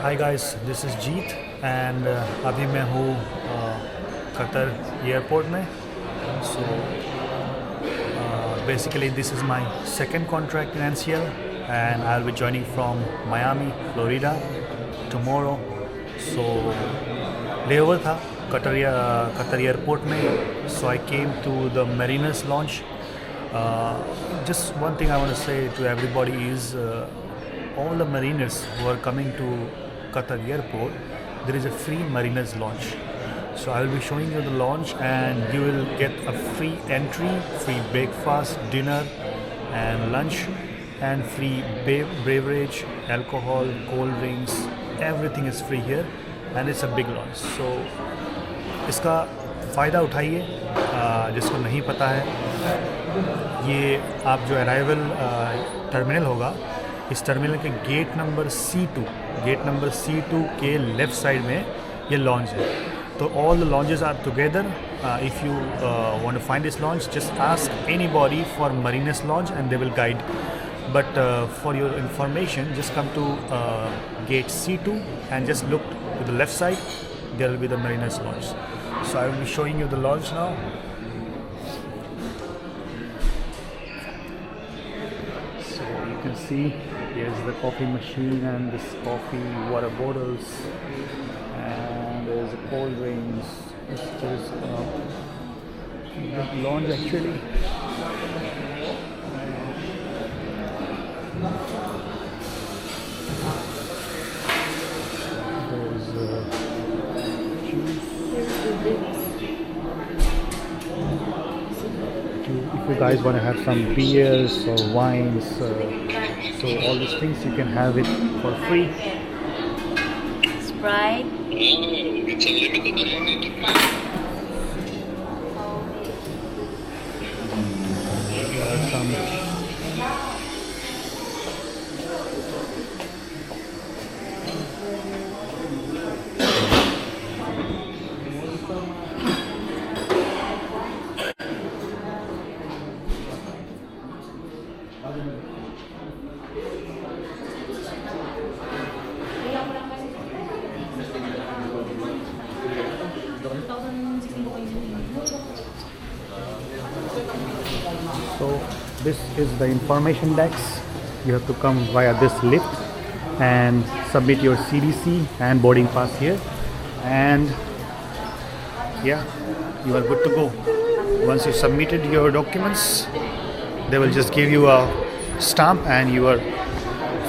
Hi guys, this is Jeet and अभी मैं हूँ कतर एयरपोर्ट में. So basically this is my second contract in NCL and I'll be joining from Miami, Florida tomorrow. So layover था Qatar airport में. So I came to the Mariners launch. Just one thing I want to say to everybody is all the mariners who are coming to Qatar airport, there is a free mariners launch. So I will be showing you the launch and you will get a free entry, free breakfast, dinner and lunch and free beverage, alcohol, cold drinks, everything is free here and it's a big launch. So इसका फ़ायदा उठाइए. जिसको नहीं पता है, ये आप जो अराइवल टर्मिनल होगा, इस टर्मिनल के गेट नंबर C2 के लेफ़्ट साइड में ये लॉन्च है. तो all the launches are together. If you want to find this launch, just ask anybody for Marinus launch and they will guide. But for your information, just come to gate C2 and just look to the left side. There will be the Mariners launch. So I will be showing you the launch now. So you can see here's the coffee machine and this coffee, water bottles, and there's the cold drinks. This is the launch actually. There's if you guys want to have some beers or wines, so all these things you can have it for free. Sprite. It's unlimited. There are some So this is the information desk. You have to come via this lift and submit your CDC and boarding pass here, and yeah, you are good to go. Once you submitted your documents, they will just give you a stamp and you are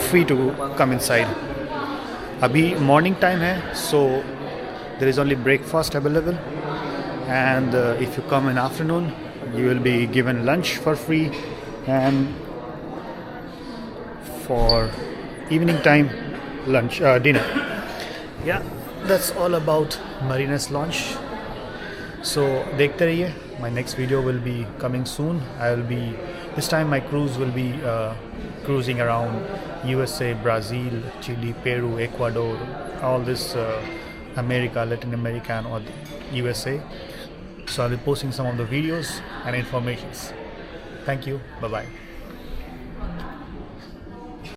free to come inside. अभी morning time है, so there is only breakfast available, and if you come in afternoon, you will be given lunch for free, and for evening time dinner. Yeah, that's all about Mariners launch. So देखते रहिए. My next video will be coming soon. This time my cruise will be cruising around USA, Brazil, Chile, Peru, Ecuador, all this America, Latin America and all the USA. So I'll be posting some of the videos and informations. Thank you. Bye bye.